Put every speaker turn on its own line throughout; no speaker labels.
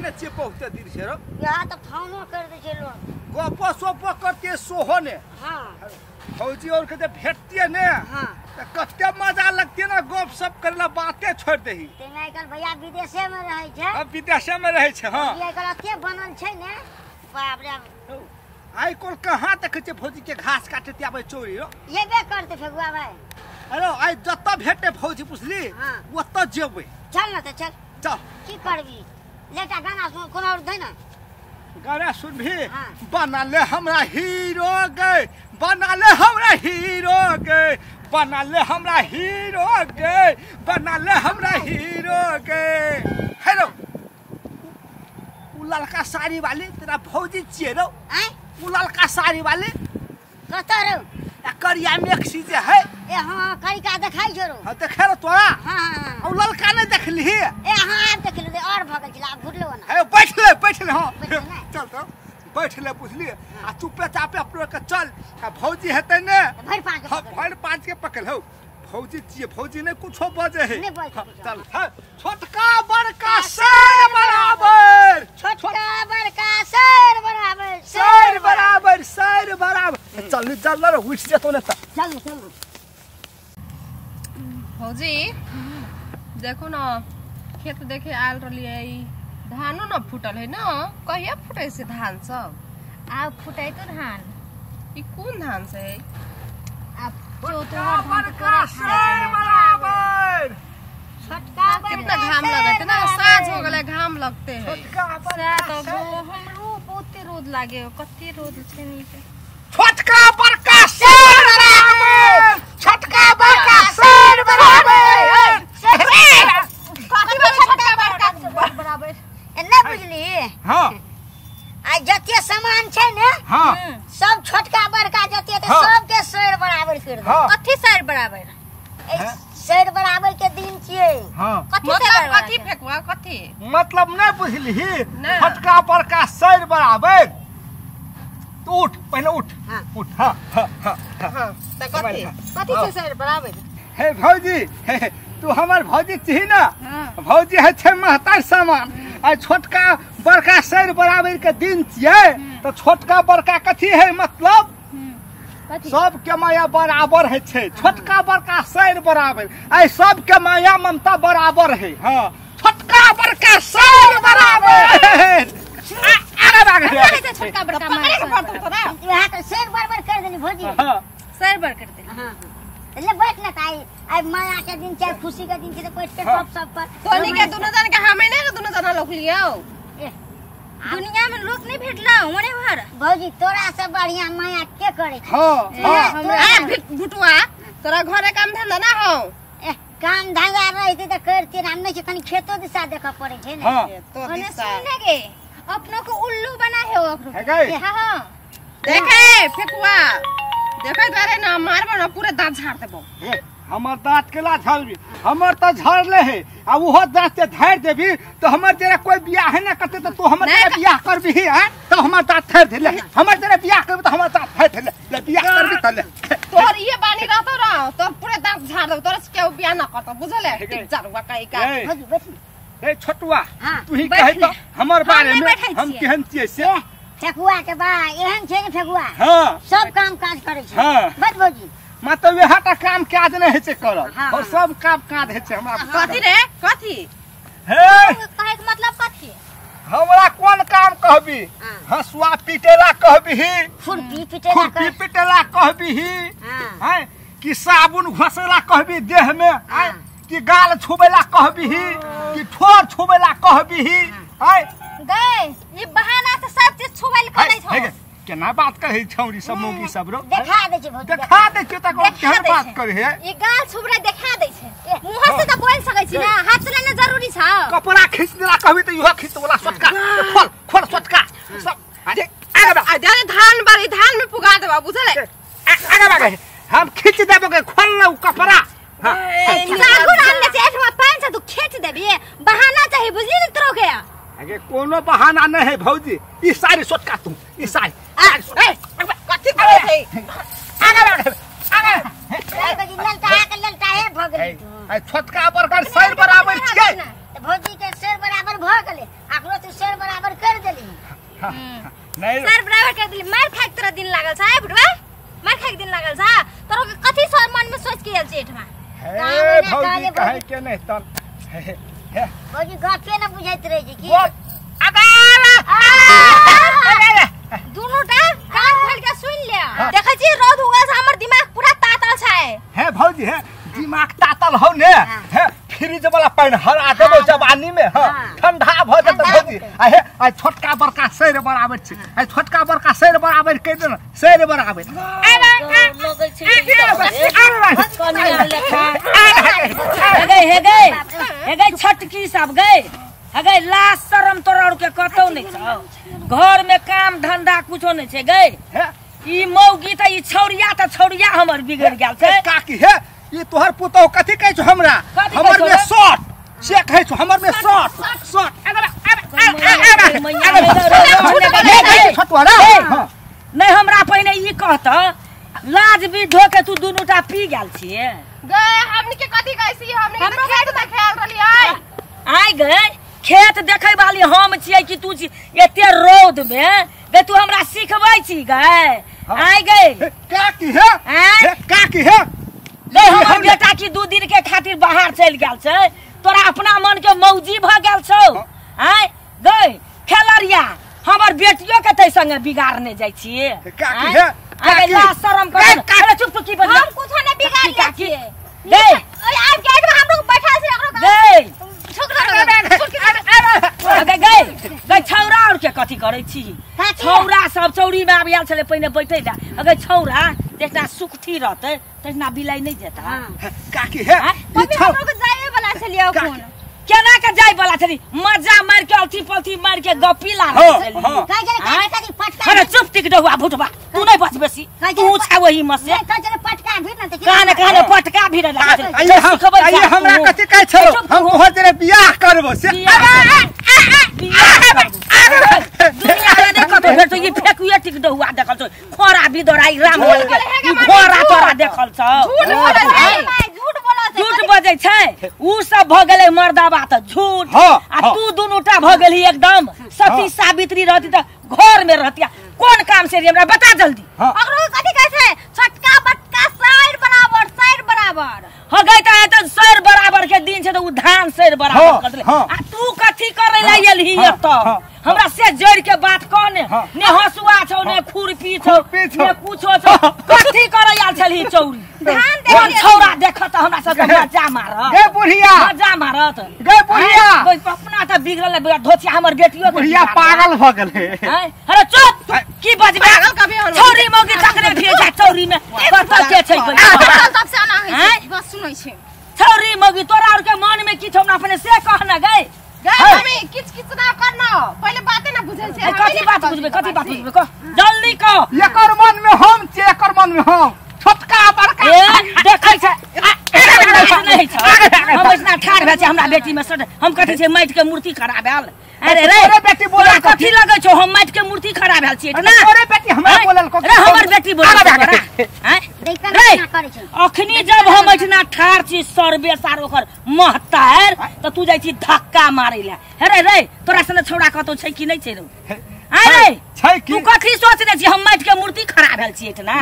ने छियै बहुते दिन से रो
यहाँ तो फोनो कर दे छै लोग
गपो सोपो करते सोहो ने
हाँ
फौजी और के भेटतिए ने
हाँ
त कते मजा लगते ना गप सप करला बाते छोड़ देही
तेना आइकाल भैया विदेशे में रहे छै
अब विदेशे में रहे छै हां
आइकाल अते बनल छै ने बाप रे
आई कोल कहां तक छै फौजी के घास काटते आबे चोरी रो
ये बे करते फेगुआ भाई
अरे आई जत भेटे फौजी पुछली
हाँ
ओत जेबै
चल ना तो चल
चल
की करबी लेटा गाना सुन कोनो और दे ना
गाना सुनभी
हाँ।
बना ले हमरा हीरो गे बना ले हमरा हीरो गे बना ले हमरा हीरो गे बना ले हमरा हीरो गे हेलो उ लड़का साड़ी वाली तेरा भौजी छियै रो
आय
उ लड़का साड़ी वाली
कत रो
करिया मैक्सी जे है
ए हां करिका देखाई छरो
हां देखे रो तोरा
हां
उ लड़का नहीं देखली
ए हां आब देख ले और भगल छला घुरलो ना
है बैठ ले हां
बैठ ले।
चल तो बैठ ले बुझली आ चुपे चापे अपने के चल आ भौजी हेतै ने
भर पांच
हां भर पांच के पकड़ हो फौजी छियै फौजी ने कुछो बजे है
नहीं बजे कुछो।
चल छोटका बड़का शेर बराबर
छोटका बड़का शेर बराबर
शेर बराबर शेर बराबर चल चल रे उठ से तो ने
चल चल
भौजी देखो ना खेत देखे आयल रहिए धानो न फूटल है ना कहिया फूटे से धान सब
आ फुटाई तो धान
ई कौन धान से है
अब
छोटका बड़का शेर बराबर
छोटका
कितना घाम लगते ना साँझ हो गले घाम लगते हैं
छोटका
हमरो बहुते रोद लागे कते रोद छै नी पे
छोटका बड़का शेर बराबर छोटका बड़का शेर बराबर
छोटका बड़का बराबर एने बुझली
हां
आ जते सामान छै ने
हां
सब छोटका बड़का जते
हाँ।
सब के शेर बराबर कर दे
हाँ।
कथी शेर बराबर
हैं?
शेर बराबर के दिन छियै
हां
कथी मतलब कथी फेकवा कथी
मतलब नहीं बुझली
नहीं।
छोटका बड़का शेर बराबर तो उठ पहले उठ
हाँ।
उठ हाँ हाँ हाँ हाँ
हां त कथी कथी से शेर बराबर
हे भौजी हे तू हमार भौजी छी ना
हां
भौजी है छे महतार सामान आ छोटका बड़का शेर बराबर के दिन छियै तो छोटका बड़का कथी है मतलब
कथी
सब के माया बराबर है छे छोटका बड़का शेर बराबर आई सब के माया ममता बराबर है हां छोटका बड़का शेर बराबर आगे भाग
छोटका बड़का मार
यहाँ तो शेर बराबर कर देली भौजी
हां
शेर बर कर दे
हां ले बैठ ना ताई आई माया के दिन चाहे खुशी के दिन के बैठ के
हाँ।
सब पर
तोनी के दोनों जन के हमें नहीं दोनों जना लोग लियो
ए,
दुनिया में लोग नहीं भेटला हमरे घर
भौजी तोरा से बढ़िया माया के करे छै?
हां हां
भुटुआ तोरा घरे काम धंधा ना हो
ए, काम धंधा रहते तो करते हम नहीं कनी खेतो दिशा देखा पड़े छै ने
हां
तो
ओने
दिशा
सुने गे अपनों को उल्लू बना है वो
है गई
हां हां
देखे फेकुआ देखे करे ना मारबो ना पूरे दांत झाड़ देबो
हमर दांत केला झड़बी हमर तो झड़ले है आ उहो दांत से झाड़ देबी तो हमर तेरा कोई बियाह है ना करते तो तू हमर तेरा बियाह करबी है तो हमर दांत झाड़ देले हमर तेरा बियाह करबी तो हमर दांत झाड़ देले ले बियाह करबी त ले
तोर ये बानी रहतो रह तो पूरे दांत झाड़ देबो तोरा से केहू बियाह ना करतो बुझले टिक जारुआ काई का
ए,
भौजी बैठ
ए छोटुआ
हाँ,
तू ही
बैठ
कहे
ले।
तो हमर बारे
नहीं
में
बैठै
हम
छियै।
केहन छियै से
फेकुआ के बा एहन छै ने फेकुआ
हां
सब काम काज करे छै
हाँ।
बैठ भौजी
मतलब वेहाटा काम काज नहीं है से करल
हाँ,
और
हाँ।
सब काम काज है से हमरा
कथी रे कथी
हे
कहे के मतलब कथी
हमरा कोन काम कहबी
हाँ।
हसुआ पीटेला कहबी
खुरपी पिटेला
खुरपी पिटेला कहबी
हां
हैं कि साबुन घसेला कहबी देह में हैं
हाँ।
कि गाल छुबेला कहबी कि ठोर छुबेला कहबी हैं
गए ये बहाना से सब चीज छुबैल करे
है
छै
केना बात कहै छौरी सब मौगी सब रो
देखा दे छै भौजी
देखा दे के त
देखा
केहन
दै
बात
छै।
करे है
ये गाल छुबरा देखा दे छै मुंह से तो बोल सकै छी ना हाथ से लेना जरूरी छै
कपड़ा खींच देला कहबी त इहो खींच वाला सोटका खोल खोल सोटका सब अरे आगे
आ धान बारी धान में पुगा देबा बुझले
आगे हम खींच देबो के खोल ना कपड़ा हां
लागू रहने से एठमा पान से तू खींच देबी बहाना चाहिए बुझली न तोरो के
आगे कोनो बहाना नहीं है भौजी ई सारी सोटका तू ई सारी
कथी करे छै
आगे
ललटा है भगली
छोटका बरकर शेर बराबर छियै
तो भौजी के शेर बराबर भ गेले आकरो तू शेर
नहीं
सर बराबर कर दिली मार खाए तोरा दिन लागल छ है बुढ़वा मार खाए दिन लागल छ तोरा के कथि मन में सोच के आइल छ एठमा
हे भौजी कहे के नहीं तन
भौजी गपे न बुझाइत रहे छै की दुनुटा कान खोल के सुन ले देखै छी रौद उगल छ हमर दिमाग पूरा तातल छै
हे भौजी हे दिमाग तातल हो ने हे फ्रिज वाला पानी हरा देबो जवानी में हां ठंडा भ जेत भौजी आ छोटका बड़का सैर बराबर छै आ छोटका बड़का सैर बराबर कह दे सैर बराबर
लगै छै हे गई छटकी सब गई हे लाज शरम तोरा और के कतौ नहीं छौ घर में काम धंधा कुछो नहीं छै गई ई मौगी त ई छौरिया हमर बिगड़ गेल छै
काकी हे ये तोहर पुतौ कथि कहै छ हमरा हमर में शॉट से कहै छ हमर में शॉट
नहीं हमरा पहिने ई कहत लाज भी धो के तू दुनुटा पी गेल छिए
गए हमनी के कथि कहै छी हमनी के खेत में खेल रहलियै
आइ गए खेत देखै वाली हम छियै कि तू एते रौद में गे तू हमरा सिखबै छी गए आइ गए
काकी हे
गे हमर बेटा की 2 दिन के खातिर बाहर चल गेल छै तोरा अपना मन के मौजी भ गेल छौ आइ गए खेलरिया हमर बेटियो के तै संगे बिगाड़ने जाइ छिए
काकी हे
आगे ला शरम कर अरे चुप की बन
हम कुछो ने बिगाड़ ले छी
गे
ओए आप गेट में हम लोग बैठा छी ओकरो
गे
छोकरा
गे छौरा और के कथि करै छी छौरा सब चौरी में आबियाल छले पहिने बैठै ला अगे छौरा देखना सुखठी रहतै तैना बिलाई नहीं जेता
काकी हे
मम्मी हम लोग जाए वाला छलिए फोन
केना के जाय वाला छली मजा मार के अल्थी पल्थी मार के गप्पी लागे छली
काहे के कथि फटका
अरे चुप टिक दहुआ भुटबा तू नहीं बच बेसी तू छा वही में से
काहे पटका भी न
काने पटका भी लागे
आइए हमरा कथि कहै छौ हम तोहर जरे बियाह करबो से
दुनिया रे देखो तो भेटो ई फेकुए टिक दहुआ देखल छ खोरा बिदराई राम बोल के ई खोरा तोरा देखल छ झूठ बजै छै उ सब भ गेलै मर्दाबा त झूठ आ तू दुनुटा भ गेली एकदम सती सावित्री रहती त घर में रहतिया कोन काम से हमरा बता जल्दी
ओकरो कथि कहै छै छोटका बटका साइड बराबर
हो गई त सर बराबर के दिन छै त उ धान सर बराबर कर देले आ तू कथि करे ला एलही त हमरा से जोड़ के बात कहने ने हसुआ छौ ने खुरपी छौ ने कुछो छौ कथि करे आल छली चौरी
धान
कोन छौरा देखत हमरा सब मजा मारत
गे बुढ़िया
मजा मारत
गे बुढ़िया
कोई अपना त बिगड़ल धोतिया हमर बेटियो
बुढ़िया पागल भ गेलै
अरे चुप की बजबे छौरी मौगी तकरे भेजा चौरी में कत के छै
तब से आना है बस सुनै छै
छौरी मौगी तोरा और के मन में की छौ ना अपने से कहना गए
मम्मी किच ना करना पहले बातें ना बुझै छै
कथि बात बुझबे कह जल्दी कह
एकर मन में हम छै एकर मन में हम छोटका बड़का
देखै छै नहीं छै हम इतना ठाड़ भए छै हमरा बेटी में हम कथि छै माटि के मूर्ति खराब भेल अरे रे
बेटी बोला
कथि लगै छौ हम माटि के मूर्ति खराब भेल छी ना
अरे बेटी हमरा बोलल को
रे हमर बेटी बोलल हैं अखनी जब हम इतना ठाड़ छी सरबे सार ओकर महतार त तू जाइ छी धक्का मारै ला अरे रे तोरा सने छौड़ा कतो छै कि नहीं छै रे अरे
छै कि
तू कथि सोचने छी हम माटि के मूर्ति खराब भेल छी इतना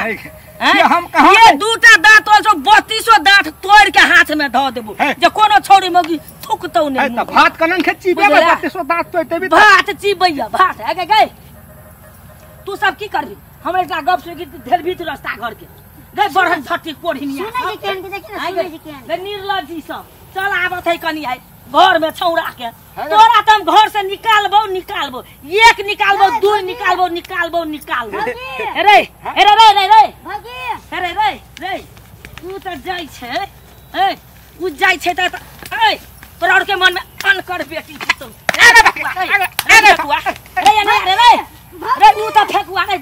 हम कहां
ये दूटा दांत और 3200 दांत तोड़ के हाथ में ध देबो जे कोनो छौड़ी मौगी थुकतौ नहीं
त भात कनन खची बे 3200 दांत तो देबी
भात चीबैया भात है गए तू सब की करबी हमरा एकटा गप सुन के ढेर बीच रास्ता घर के गए बढ़न झट्टी कोढ़िनिया
सुनै जे केन के देखि ना सुनै जे केन
गए निर्लज्जी सब चल आबत है कनी है घर में छौड़ा के तोरा त हम घर से निकालबो एक निकालबो दू निकालबो रे
भागी
अरे रे तू त जाई छै ए उ जाई छै त ए तोरा और के मन में अनकर बेटी तू अरे उ त फेकुआ नहीं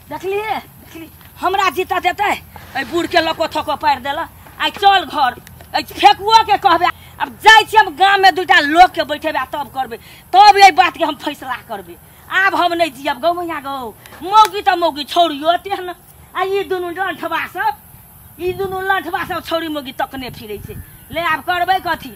देखली हमरा जीता देते ए बूढ़ के लको थको पार देला आई चल घर ए फेकुआ के कहबे अब जाई छी हम गांव में दूटा लोग के बैठेबे तब करबे तब ए बात के हम फैसला करबे आब हम नहीं जियब गौमैया गौ मौगी त मौगी छौड़ियो तेहन आ ई दुनु लंठबा सब छौड़ी मौगी तकने फिरै छै ले आब करबै कथी।